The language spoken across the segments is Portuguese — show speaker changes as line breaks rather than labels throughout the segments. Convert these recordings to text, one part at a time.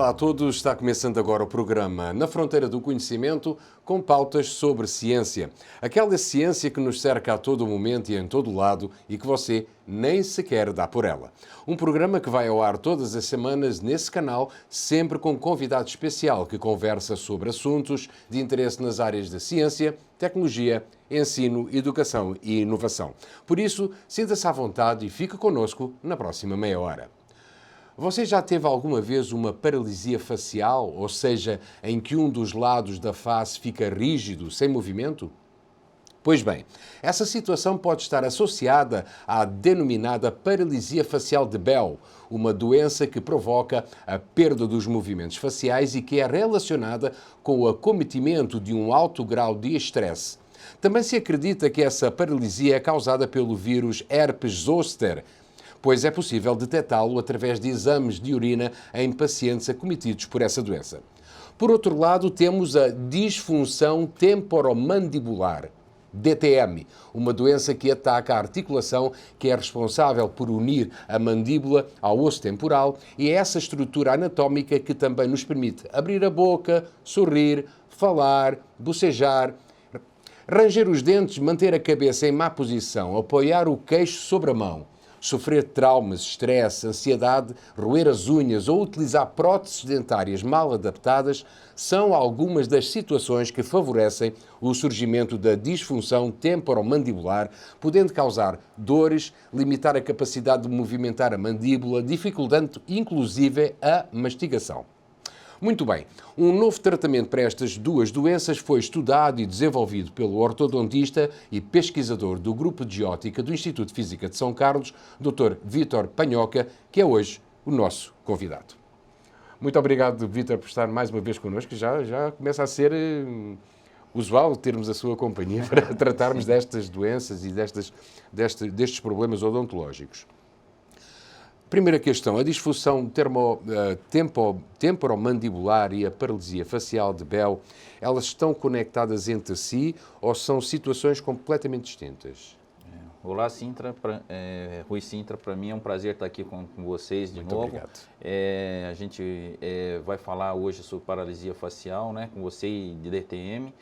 Olá a todos, está começando agora o programa Na Fronteira do Conhecimento, com pautas sobre ciência. Aquela ciência que nos cerca a todo momento e em todo lado e que você nem sequer dá por ela. Um programa que vai ao ar todas as semanas nesse canal, sempre com um convidado especial que conversa sobre assuntos de interesse nas áreas da ciência, tecnologia, ensino, educação e inovação. Por isso, sinta-se à vontade e fique connosco na próxima meia hora. Você já teve alguma vez uma paralisia facial, ou seja, em que um dos lados da face fica rígido, sem movimento? Pois bem, essa situação pode estar associada à denominada paralisia facial de Bell, uma doença que provoca a perda dos movimentos faciais e que é relacionada com o acometimento de um alto grau de estresse. Também se acredita que essa paralisia é causada pelo vírus herpes zoster, pois é possível detectá-lo através de exames de urina em pacientes acometidos por essa doença. Por outro lado, temos a disfunção temporomandibular, DTM, uma doença que ataca a articulação que é responsável por unir a mandíbula ao osso temporal e é essa estrutura anatómica que também nos permite abrir a boca, sorrir, falar, bocejar, ranger os dentes, manter a cabeça em má posição, apoiar o queixo sobre a mão, sofrer traumas, estresse, ansiedade, roer as unhas ou utilizar próteses dentárias mal adaptadas são algumas das situações que favorecem o surgimento da disfunção temporomandibular, podendo causar dores, limitar a capacidade de movimentar a mandíbula, dificultando inclusive a mastigação. Muito bem, um novo tratamento para estas duas doenças foi estudado e desenvolvido pelo ortodontista e pesquisador do Grupo de Ótica do Instituto de Física de São Carlos, Dr. Vítor Panhoca, que é hoje o nosso convidado. Muito obrigado, Vítor, por estar mais uma vez connosco. Já começa a ser usual termos a sua companhia para tratarmos destas doenças e destes problemas odontológicos. Primeira questão, a disfunção temporomandibular e a paralisia facial de Bell, elas estão conectadas entre si ou são situações completamente distintas?
Olá, Sintra. Rui Sintra, para mim é um prazer estar aqui com vocês de
Muito
novo.
Obrigado.
A gente vai falar hoje sobre paralisia facial, né, com você e de DTM.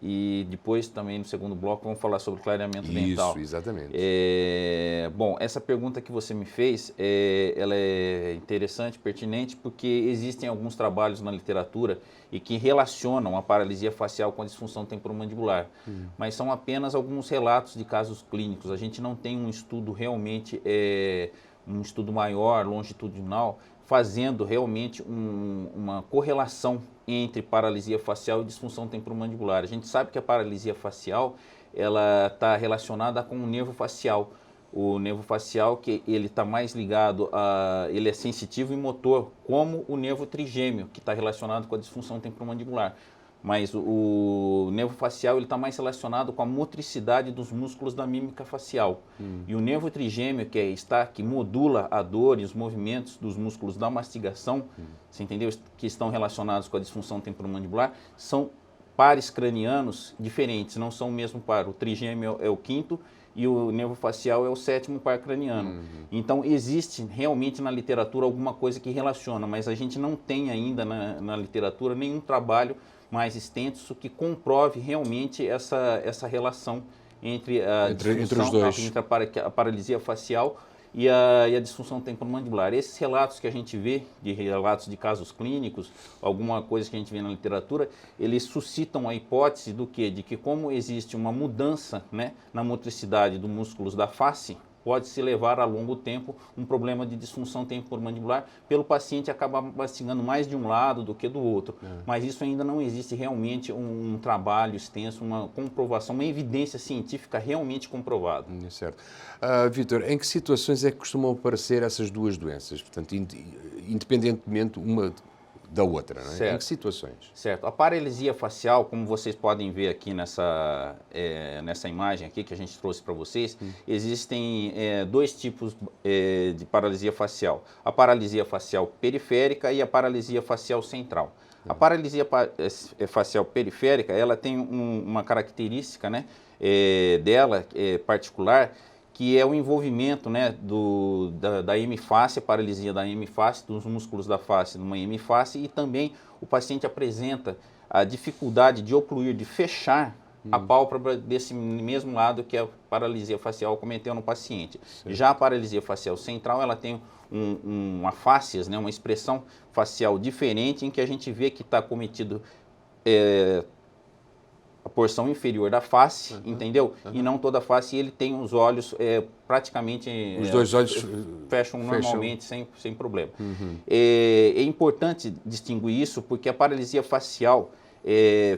E depois também no segundo bloco vamos falar sobre clareamento dental.
Isso, exatamente.
Bom, essa pergunta que você me fez, ela é interessante, pertinente, porque existem alguns trabalhos na literatura e que relacionam a paralisia facial com a disfunção temporomandibular. Mas são apenas alguns relatos de casos clínicos. A gente não tem um estudo realmente, um estudo maior, longitudinal, fazendo realmente uma correlação entre paralisia facial e disfunção temporomandibular. A gente sabe que a paralisia facial ela está relacionada com o nervo facial. O nervo facial que ele está mais ligado ele é sensitivo e motor, como o nervo trigêmeo, que está relacionado com a disfunção temporomandibular. Mas o nervo facial ele está mais relacionado com a motricidade dos músculos da mímica facial. E o nervo trigêmeo, que modula a dor e os movimentos dos músculos da mastigação, você entendeu? Que estão relacionados com a disfunção temporomandibular, são pares cranianos diferentes, não são o mesmo par. O trigêmeo é o quinto e o nervo facial é o sétimo par craniano. Então, existe realmente na literatura alguma coisa que relaciona, mas a gente não tem ainda na literatura nenhum trabalho mais extenso que comprove realmente essa relação entre
os dois.
Entre a paralisia facial e a disfunção temporomandibular. Esses relatos que a gente vê, de relatos de casos clínicos, alguma coisa que a gente vê na literatura, eles suscitam a hipótese do quê? De que como existe uma mudança, né, na motricidade dos músculos da face, pode-se levar a longo tempo um problema de disfunção temporomandibular pelo paciente acabar mastigando mais de um lado do que do outro. Mas isso ainda não existe realmente um trabalho extenso, uma comprovação, uma evidência científica realmente comprovada.
Certo. Vítor, em que situações é que costumam aparecer essas duas doenças? Portanto, independentemente uma da outra, não é?
Certo.
Em que situações?
Certo. A paralisia facial, como vocês podem ver aqui nessa imagem aqui que a gente trouxe para vocês, existem dois tipos de paralisia facial. A paralisia facial periférica e a paralisia facial central. A paralisia facial periférica, ela tem uma característica, né, dela particular, que é o envolvimento, né, da hemifácie, a paralisia da hemifácie, dos músculos da face numa hemifácie, e também o paciente apresenta a dificuldade de ocluir, de fechar a pálpebra desse mesmo lado que a paralisia facial cometeu no paciente. Certo. Já a paralisia facial central, ela tem uma fáscias, né, uma expressão facial diferente, em que a gente vê que está cometido a porção inferior da face, entendeu? E não toda a face, e ele tem os olhos praticamente...
Os dois olhos
fecham normalmente, sem problema. É importante distinguir isso, porque a paralisia facial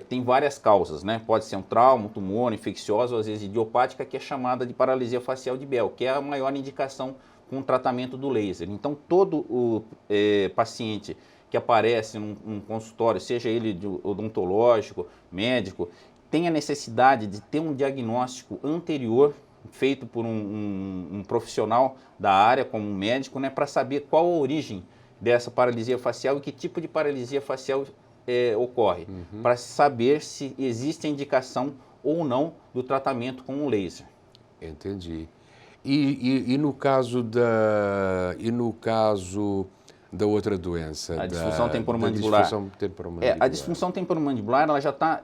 tem várias causas, né? Pode ser um trauma, um tumor, infecciosa, ou às vezes idiopática, que é chamada de paralisia facial de Bell, que é a maior indicação com o tratamento do laser. Então, todo o paciente que aparece num consultório, seja ele de odontológico, médico, tem a necessidade de ter um diagnóstico anterior feito por um profissional da área, como um médico, né, para saber qual a origem dessa paralisia facial e que tipo de paralisia facial ocorre, para saber se existe a indicação ou não do tratamento com o laser.
Entendi. E no caso da outra doença,
a disfunção temporomandibular. A disfunção temporomandibular, ela já está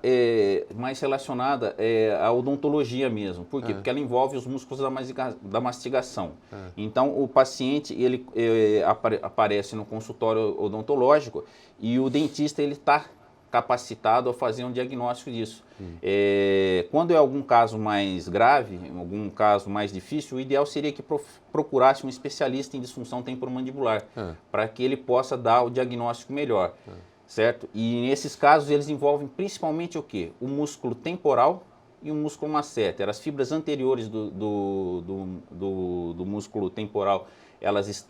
mais relacionada à odontologia mesmo. Por quê? Porque ela envolve os músculos da mastigação. Então, o paciente, ele aparece no consultório odontológico e o dentista, ele está capacitado a fazer um diagnóstico disso. Quando é algum caso mais grave, algum caso mais difícil, o ideal seria que procurasse um especialista em disfunção temporomandibular, para que ele possa dar o diagnóstico melhor, certo? E nesses casos eles envolvem principalmente o quê? O músculo temporal e o músculo masseter. As fibras anteriores do músculo temporal, elas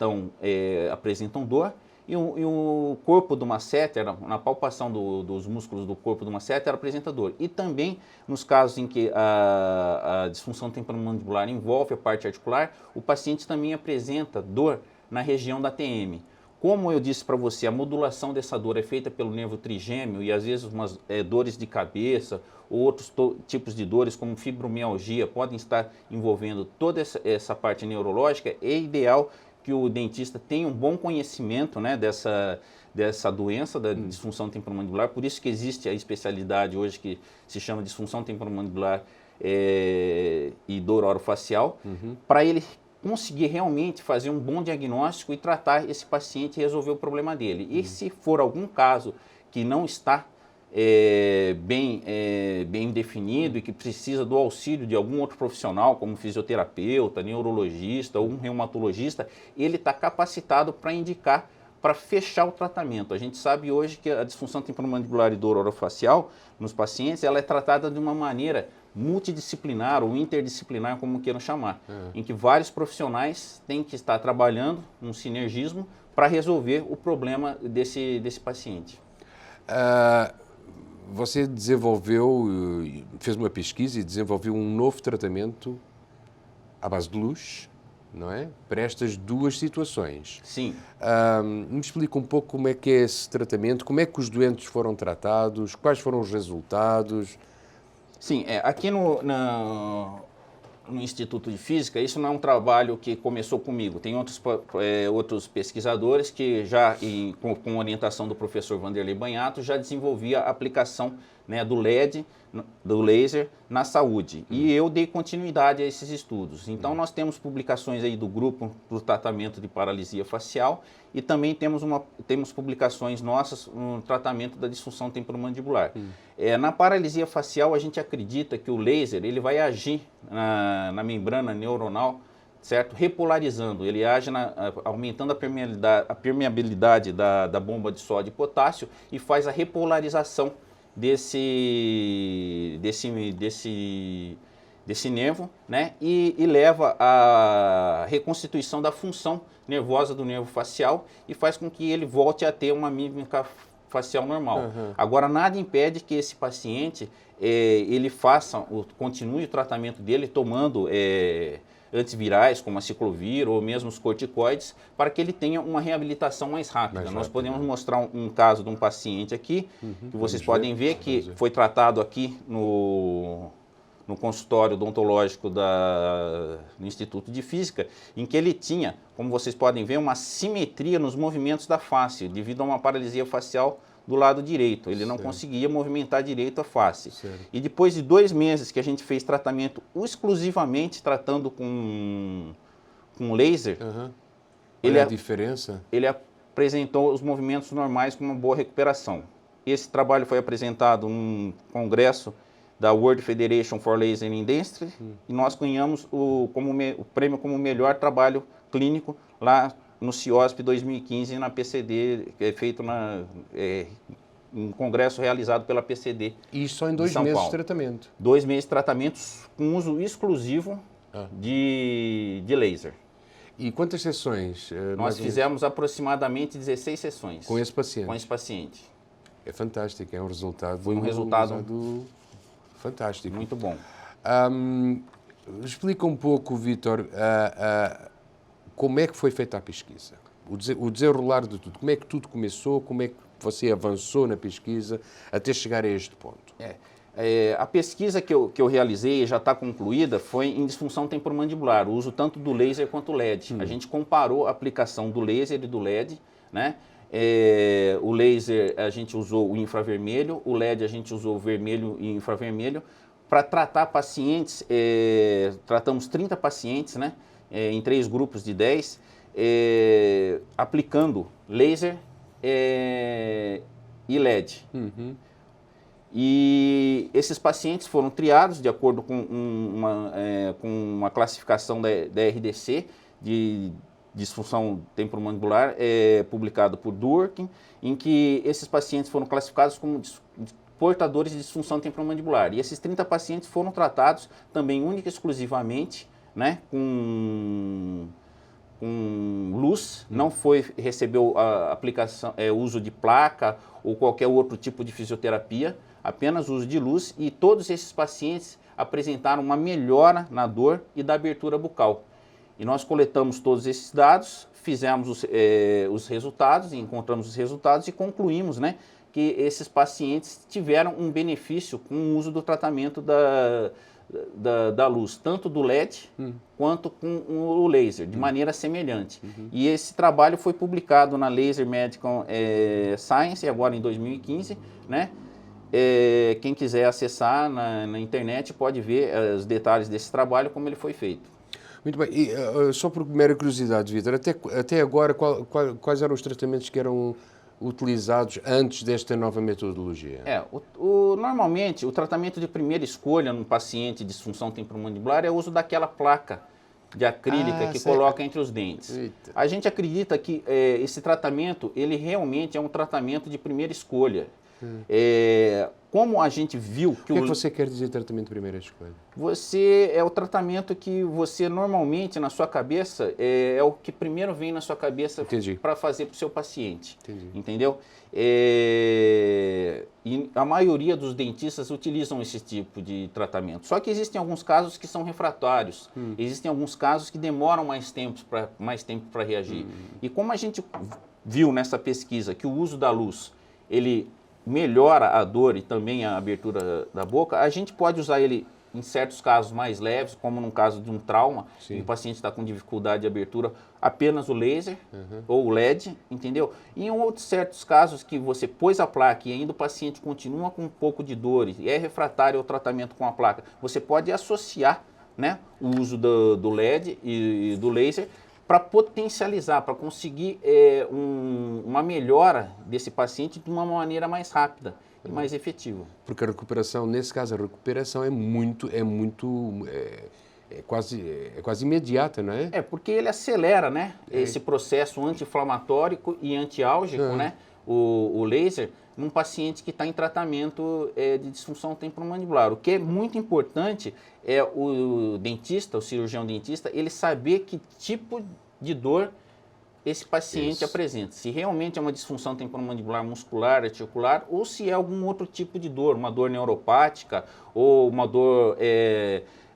apresentam dor, e o corpo do masseter, na palpação dos músculos do corpo do masseter, apresenta dor. E também, nos casos em que a disfunção temporomandibular envolve a parte articular, o paciente também apresenta dor na região da TM. Como eu disse para você, a modulação dessa dor é feita pelo nervo trigêmeo e às vezes umas dores de cabeça ou outros tipos de dores, como fibromialgia, podem estar envolvendo toda essa parte neurológica. É ideal que o dentista tenha um bom conhecimento, né, dessa doença, da disfunção temporomandibular. Por isso que existe a especialidade hoje que se chama disfunção temporomandibular e dor orofacial, para ele conseguir realmente fazer um bom diagnóstico e tratar esse paciente e resolver o problema dele. E se for algum caso que não está bem definido e que precisa do auxílio de algum outro profissional, como fisioterapeuta, neurologista ou um reumatologista, ele está capacitado para indicar, para fechar o tratamento. A gente sabe hoje que a disfunção temporomandibular e dor orofacial nos pacientes, ela é tratada de uma maneira multidisciplinar ou interdisciplinar, como queiram chamar, em que vários profissionais têm que estar trabalhando um sinergismo para resolver o problema desse paciente.
Você fez uma pesquisa e desenvolveu um novo tratamento à base de luz, não é? Para estas duas situações.
Sim.
Me explica um pouco como é que é esse tratamento, como é que os doentes foram tratados, quais foram os resultados.
Sim, aqui no Instituto de Física, isso não é um trabalho que começou comigo. Tem outros pesquisadores que já, com orientação do professor Vanderlei Banhato, já desenvolvia a aplicação, né, do LED, do laser, na saúde. E eu dei continuidade a esses estudos. Então, nós temos publicações aí do grupo do tratamento de paralisia facial e também temos publicações nossas no tratamento da disfunção temporomandibular. Na paralisia facial, a gente acredita que o laser ele vai agir na membrana neuronal, certo? Repolarizando, ele age aumentando a permeabilidade da bomba de sódio e potássio e faz a repolarização desse nervo, né? E leva à reconstituição da função nervosa do nervo facial e faz com que ele volte a ter uma mímica facial normal. Agora, nada impede que esse paciente ele continue o tratamento dele tomando antivirais, como a ciclovir ou mesmo os corticoides, para que ele tenha uma reabilitação mais rápida. Nós podemos mostrar um caso de um paciente aqui, que vocês podem ver que foi tratado aqui no no consultório odontológico do Instituto de Física, em que ele tinha, como vocês podem ver, uma simetria nos movimentos da face, devido a uma paralisia facial do lado direito. Ele não conseguia movimentar direito a face. E depois de 2 meses que a gente fez tratamento exclusivamente tratando com laser,
a diferença?
Ele apresentou os movimentos normais com uma boa recuperação. Esse trabalho foi apresentado num congresso da World Federation for Laser in Dentistry e nós ganhamos o prêmio como melhor trabalho clínico lá no CIOSP 2015 na PCD, que é feito um congresso realizado pela PCD.
E só em 2 meses de tratamento?
2 meses de tratamento com uso exclusivo de laser.
E quantas sessões?
Nós fizemos aproximadamente 16 sessões.
Com esse paciente?
Com esse paciente.
É fantástico, é um resultado...
Foi um resultado
fantástico.
Muito bom.
Explica um pouco, Vítor, como é que foi feita a pesquisa? O desenrolar de tudo. Como é que tudo começou? Como é que você avançou na pesquisa até chegar a este ponto?
A pesquisa que eu realizei e já está concluída foi em disfunção temporomandibular, o uso tanto do laser quanto do LED. A gente comparou a aplicação do laser e do LED, né? O laser a gente usou o infravermelho, o LED a gente usou o vermelho e infravermelho. Para tratar pacientes, tratamos 30 pacientes, né? Em 3 grupos de 10, aplicando laser e LED. E esses pacientes foram triados de acordo com uma classificação da RDC, de disfunção temporomandibular, publicado por Durkheim, em que esses pacientes foram classificados como portadores de disfunção temporomandibular. E esses 30 pacientes foram tratados também única e exclusivamente, né, com luz, não recebeu a aplicação, uso de placa ou qualquer outro tipo de fisioterapia, apenas uso de luz, e todos esses pacientes apresentaram uma melhora na dor e da abertura bucal. E nós coletamos todos esses dados, fizemos os resultados, encontramos os resultados e concluímos, né, que esses pacientes tiveram um benefício com o uso do tratamento da luz, tanto do LED quanto com o laser, de maneira semelhante. E esse trabalho foi publicado na Laser Medical Science, agora em 2015, né? Quem quiser acessar na internet pode ver os detalhes desse trabalho, como ele foi feito.
Muito bem. E, só por mera curiosidade, Vítor, até agora quais eram os tratamentos que eram utilizados antes desta nova metodologia?
Normalmente, o tratamento de primeira escolha num paciente de disfunção temporomandibular é o uso daquela placa de acrílica que coloca entre os dentes. Eita. A gente acredita que esse tratamento, ele realmente é um tratamento de primeira escolha. Como a gente viu que
o que você quer dizer tratamento de primeira escolha?
É o tratamento que você normalmente na sua cabeça é o que primeiro vem na sua cabeça para fazer para o seu paciente. Entendeu? E a maioria dos dentistas utilizam esse tipo de tratamento. Só que existem alguns casos que são refratários. Existem alguns casos que demoram mais tempo para reagir. E como a gente viu nessa pesquisa que o uso da luz, ele melhora a dor e também a abertura da boca, a gente pode usar ele em certos casos mais leves, como no caso de um trauma, que o paciente está com dificuldade de abertura, apenas o laser ou o LED, entendeu? E em outros certos casos que você pôs a placa e ainda o paciente continua com um pouco de dor e é refratário ao tratamento com a placa, você pode associar, né, o uso do LED e do laser para potencializar, para conseguir uma melhora desse paciente de uma maneira mais rápida e mais efetiva.
Porque a recuperação, nesse caso, a recuperação é quase imediata, não é?
Porque ele acelera, né, esse processo anti-inflamatório e antiálgico, né, o laser, num paciente que está em tratamento de disfunção temporomandibular. O que é muito importante é o dentista, o cirurgião dentista, ele saber que tipo de dor esse paciente apresenta. Se realmente é uma disfunção temporomandibular muscular, articular, ou se é algum outro tipo de dor, uma dor neuropática ou uma dor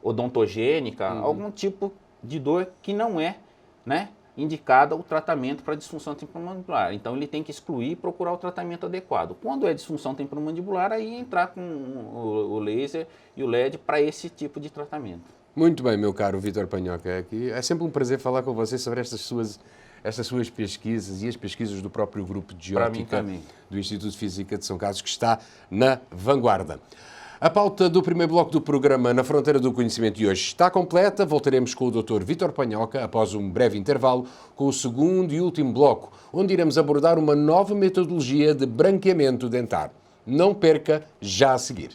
odontogênica, algum tipo de dor que não é, né, indicada o tratamento para disfunção temporomandibular. Então ele tem que excluir e procurar o tratamento adequado. Quando é disfunção temporomandibular, aí entrar com o laser e o LED para esse tipo de tratamento.
Muito bem, meu caro Vítor Panhoca. Aqui é sempre um prazer falar com você sobre estas suas pesquisas e as pesquisas do próprio grupo de óptica do Instituto de Física de São Carlos, que está na vanguarda. A pauta do primeiro bloco do programa Na Fronteira do Conhecimento de hoje está completa. Voltaremos com o Dr. Vítor Panhoca após um breve intervalo com o segundo e último bloco, onde iremos abordar uma nova metodologia de branqueamento dentar. Não perca, já a seguir.